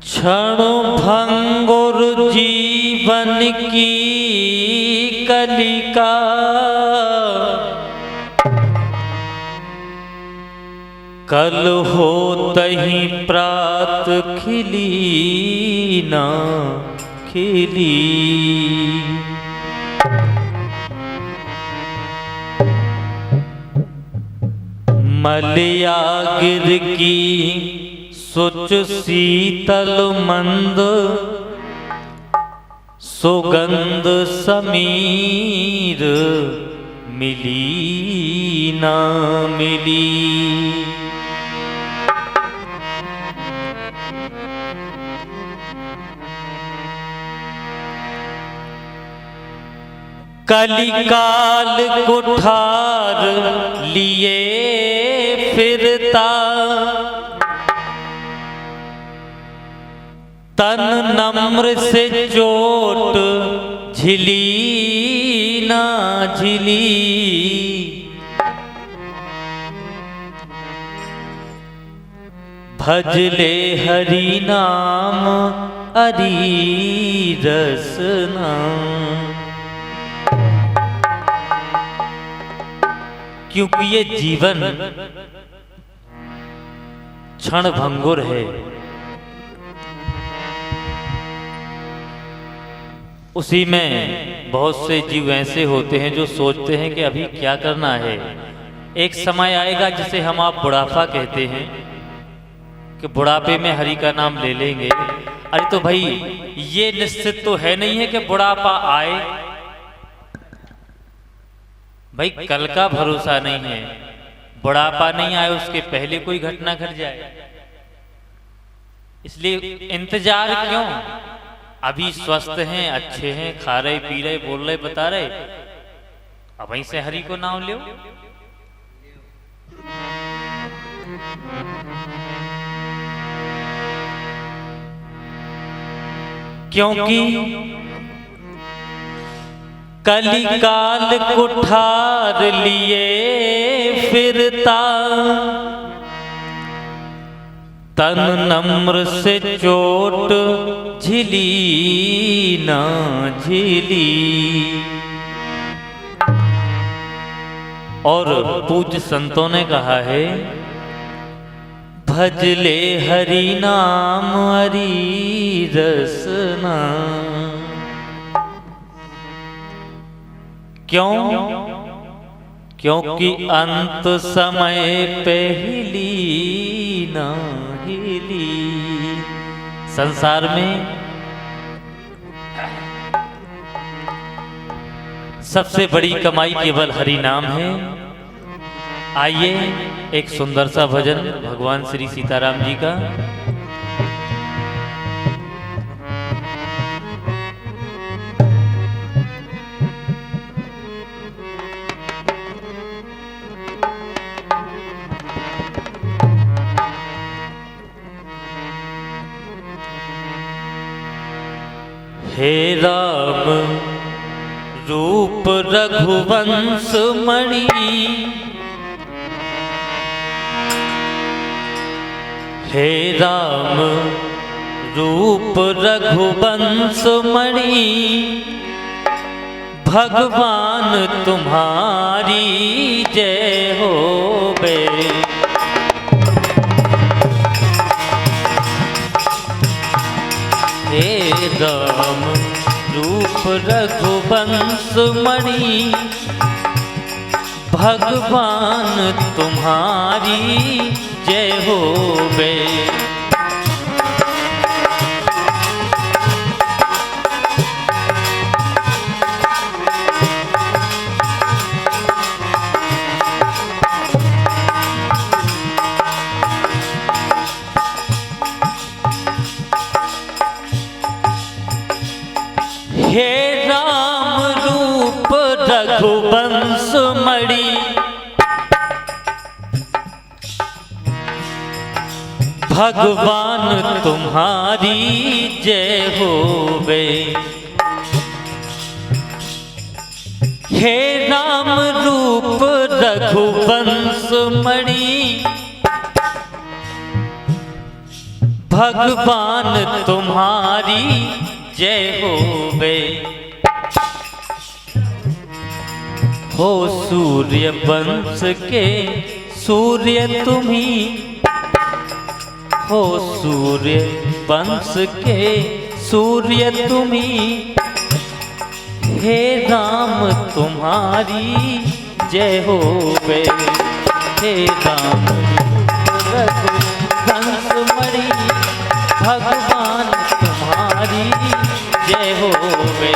क्षण भंगुर जीवन की कलिका, कल होतहि प्रात खिली ना खिली। मलया गिर की सुच शीतल मंद, सुगंध समीर मिली ना मिली। कलिकाल कुठार लिए फिरता, तन नम्र से चोट झिली ना झिली। भजले हरि नाम हरि रसना। क्योंकि ये जीवन क्षण भंगुर है, उसी में बहुत से जीव ऐसे होते हैं जो सोचते हैं कि अभी क्या करना है। एक समय आएगा जिसे हम आप बुढ़ापा कहते हैं कि बुढ़ापे में हरि का नाम ले लेंगे। अरे तो भाई ये निश्चित तो है नहीं है कि बुढ़ापा आए, भाई कल का भरोसा नहीं है। बुढ़ापा नहीं आए उसके पहले कोई घटना घट जाए, इसलिए इंतजार क्यों। अभी स्वस्थ हैं, अच्छे हैं, खा रहे पी रहे बोल रहे बता रहे, अब वहीं से हरि को नाम लो। क्योंकि कलिकाल कुठार लिए फिरता, तन नम्र से चोट झिली ना झिली। और पूज्य संतों ने कहा है, भजले हरि नाम हरि रसना। क्यों? क्योंकि अंत समय पे हिली ना हिली। संसार में सबसे बड़ी कमाई केवल हरि नाम है। आइए एक सुंदर सा भजन भगवान श्री सीताराम जी का। हे राम रूप रघुवंश मणि, हे राम रूप रघुवंश मणि, भगवान तुम्हारी जय होवे। हे राम रूप रघुवंश मणि, भगवान तुम्हारी जय होवे। हे राम रूप रघुवंश मणि, भगवान तुम्हारी जय होवे। हे राम रूप रघुवंश मणि, भगवान तुम्हारी जय होवे। हो सूर्य वंश के सूर्य तुम्ही, हो सूर्य वंश के सूर्य तुम्ही। हे राम तुम्हारी जय होवे। हे राम रघुवंश मणि, भगवान तुम्हारी जय होवे।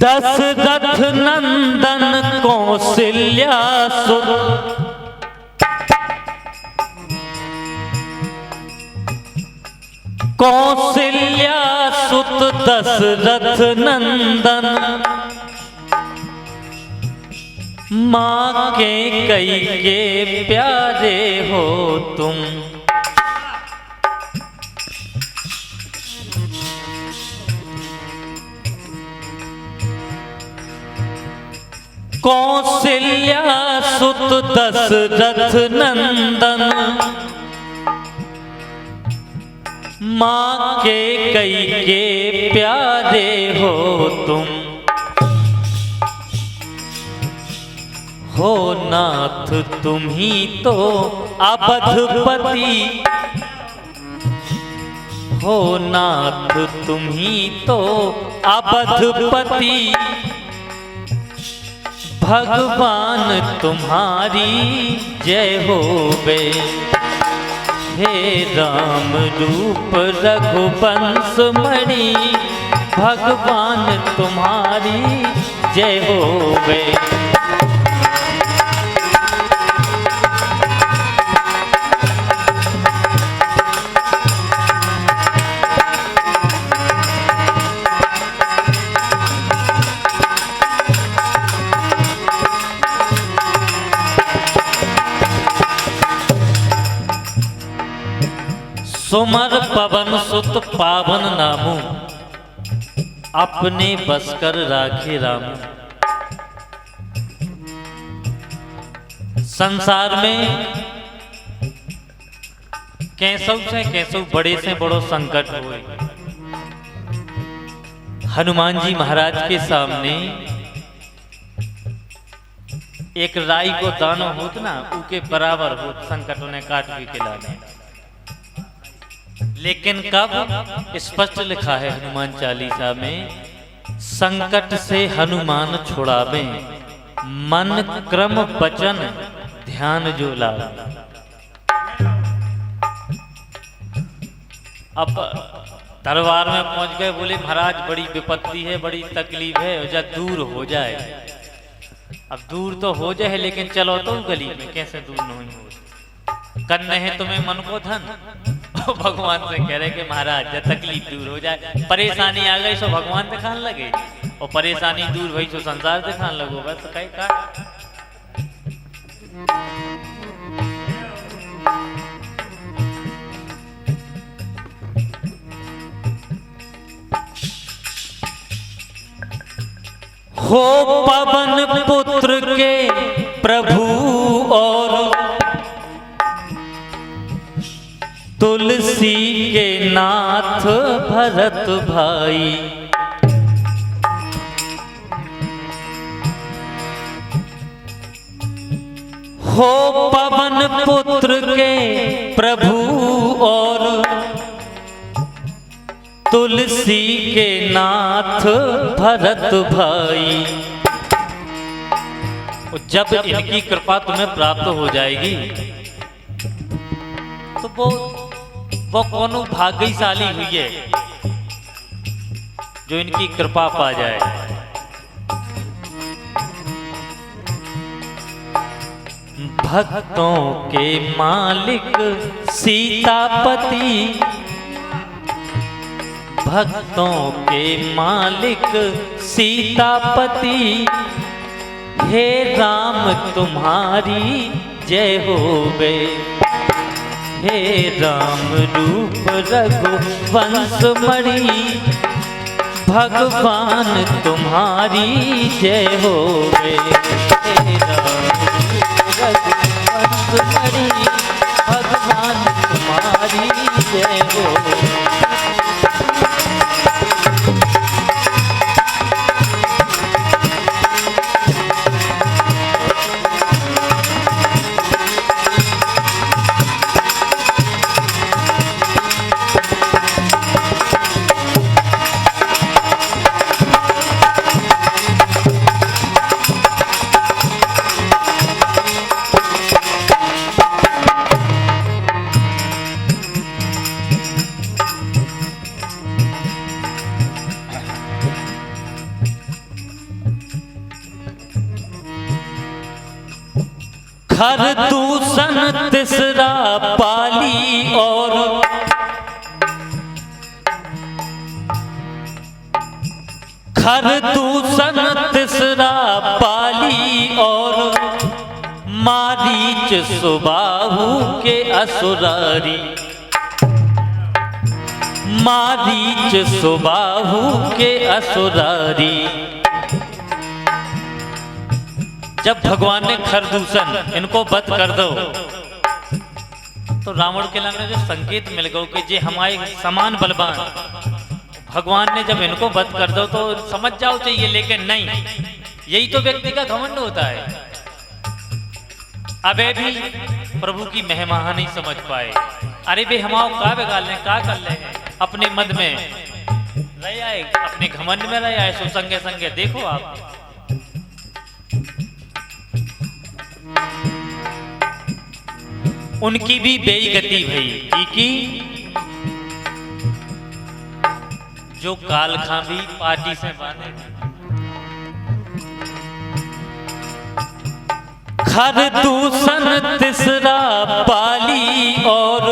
दशरथ नंदन कौशल्या सुत, कौशल्या सुत दशरथ नंदन। माँ के कई के प्यारे हो तुम। कौशल्या सुत दशरथ नंदन। माँ के कई के प्यारे हो तुम। हो नाथ तुम ही तो अवधपति। हो नाथ तुम ही तो अवधपति। भगवान तुम्हारी जय होवे। हे राम रूप रघुवंश मणि, भगवान तुम्हारी जय होवे। सुमर पवन सुत पावन नामू, अपने बस कर राखे रामू। संसार में कैसव से कैसव बड़े से बड़ो संकट हुए, हनुमान जी महाराज के सामने एक राई को दानो होत ना, उके बराबर होत संकट उन्हें काट के लाने। लेकिन कब स्पष्ट लिखा है हनुमान चालीसा में, संकट से हनुमान छुड़ावे, मन क्रम वचन ध्यान जो लावे। अब दरबार में पहुंच गए, बोले महाराज बड़ी विपत्ति है, बड़ी तकलीफ है, जब दूर हो जाए। अब दूर तो हो जाए, लेकिन चलो तो गली में कैसे दूर नहीं हो। कन्ने है तुम्हें मन को धन। भगवान से कह रहे कि महाराज जब तकलीफ दूर हो जाए, परेशानी आ गई सो भगवान दिखाने लगे, और परेशानी दूर हुई सो संसार दिखाने लगो। बस कहीं का हो पवन पुत्र के प्रभु और तुलसी के नाथ भरत भाई। हो पवन पुत्र के प्रभु और तुलसी के नाथ भरत भाई। जब इनकी कृपा तुम्हें प्राप्त हो जाएगी तो वो कौन भाग्यशाली हुई है जो इनकी कृपा पा जाए। भक्तों के मालिक सीतापति, भक्तों के मालिक सीतापति, हे राम तुम्हारी जय होवे, हे राम रूप रघुवंश मणि, भगवान तुम्हारी जय होवे, हे राम रूप रघुवंश मणि, भगवान तुम्हारी जय होवे। खर दूषण तिसरा पाली और खर दूषण तिसरा पाली और मारीच सुबाहु के असुरारी, मारीच सुबाहु के असुरारी। जब भगवान ने खरदूषण इनको वध कर दो तो रावण के लंग जो संकेत मिल गयो कि जे हमारे समान बलवान, भगवान ने जब इनको वध कर दो तो समझ जाओ चाहिए, लेकिन नहीं, यही तो व्यक्ति का घमंड होता है। अबे भी प्रभु की महिमा नहीं समझ पाए। अरे बे हमाओ का बिगाड़ लें, का कर ले, अपने मद में रह आए, अपने घमंड में रह आए, सो संगे संगे देखो आप उनकी भी बेइज्जती भई की जो काल खां भी पार्टी से बांधे। खर दूषण तिसरा पाली और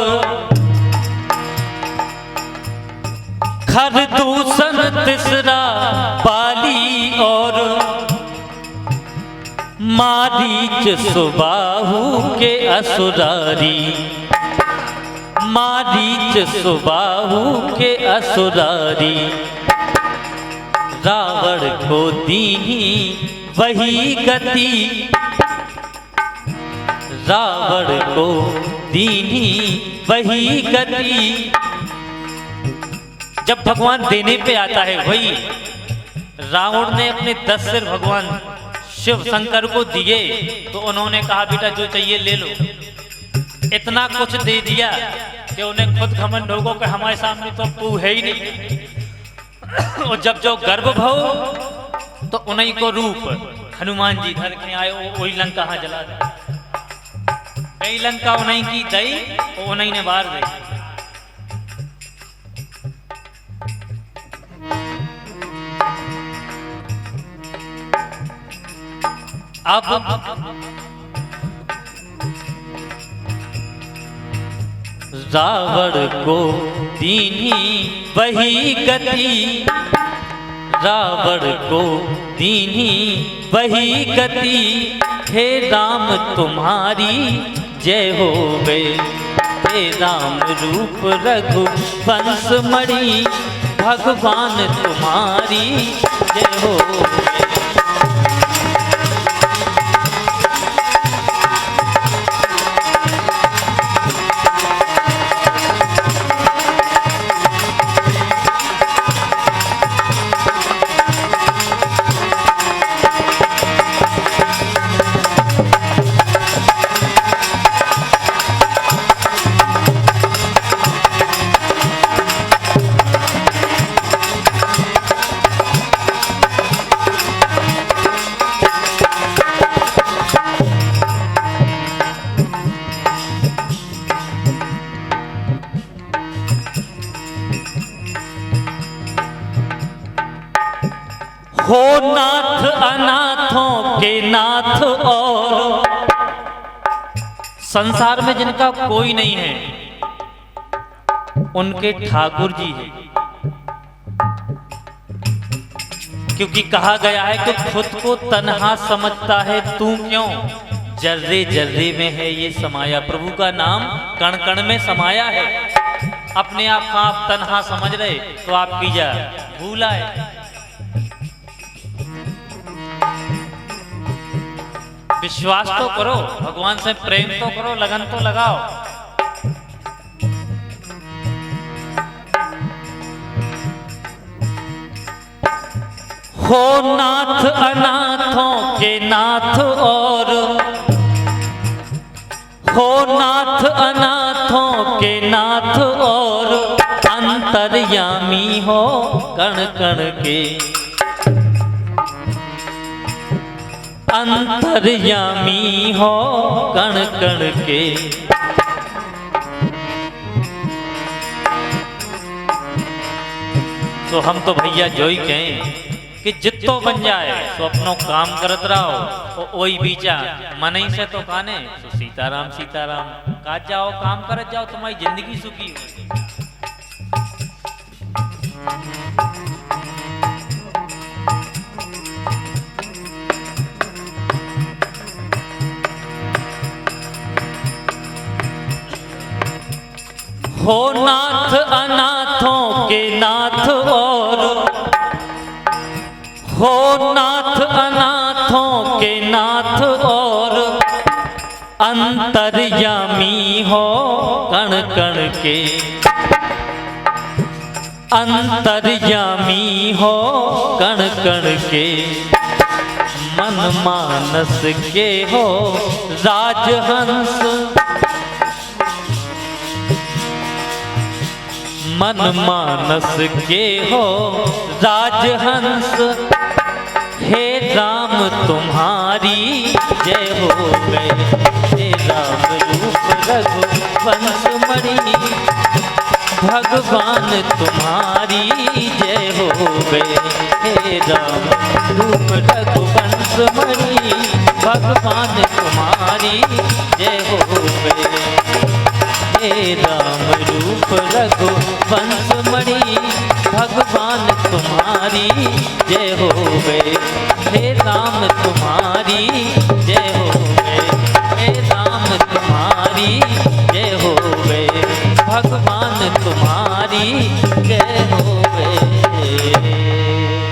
खर दूषण तिसरा पाली और मारीच सुबाहु के असुरारी, मारीच सुबाहु के असुरारी। रावण को दीनी वही गति, रावण को दीनी वही गति। जब भगवान देने पे आता है वही, रावण ने अपने 10 सिर भगवान शिव शंकर को दिए तो उन्होंने कहा बेटा जो चाहिए ले लो। इतना कुछ दे दिया कि उन्हें खुद घमंड हो गया कि हमारे सामने तो तू है ही नहीं। और जब जो गर्भ भव तो उन्हीं को रूप हनुमान जी धर के आए, वही लंका हाँ जला दे, कई लंका उन्हीं की दई और उन्हीं ने बार दी। अब रावण को दीनी वही गति, रावण को दीनी वही गति। हे राम तुम्हारी जय होवे, हे राम रूप रघुवंश मणि, भगवान तुम्हारी जय होवे। हो नाथ अनाथों के नाथ और संसार में जिनका कोई नहीं है उनके ठाकुर जी हैं। क्योंकि कहा गया है कि खुद को तन्हा समझता है तू क्यों, जर्रे जर्रे में है ये समाया। प्रभु का नाम कण कण में समाया है। अपने आप को आप तन्हा समझ रहे तो आपकी जा भूला है। विश्वास तो करो, भगवान से प्रेम तो करो, लगन तो लगाओ। हो नाथ अनाथों के नाथ और हो नाथ अनाथों के नाथ और अंतर्यामी हो कण कण के, अंतर्यामी हो कण कण के। तो हम तो भैया जो ही कहें कि जितो बन जाए तो अपनो काम करत रहो, वही बीचा मन ही से तो काने तो सीताराम सीताराम का जाओ, काम करत जाओ, तुम्हारी जिंदगी सुखी हो। हो नाथ अनाथों के नाथ और हो नाथ अनाथों के नाथ और अंतर्यामी हो कण कण के, अंतर्यामी हो कण कण के। मन मानस के हो राजहंस, मन मानस के हो राजहंस। हे राम तुम्हारी जय हो गए, हे राम रूप रघुवंश मणि। भगवान तुम्हारी जय हो गए, हे राम रूप रघुवंश मणि। भगवान तुम्हारी जय हो गए, हे राम रूप रघुवंश मणि। भगवान तुम्हारी जय हो गए, हे राम तुम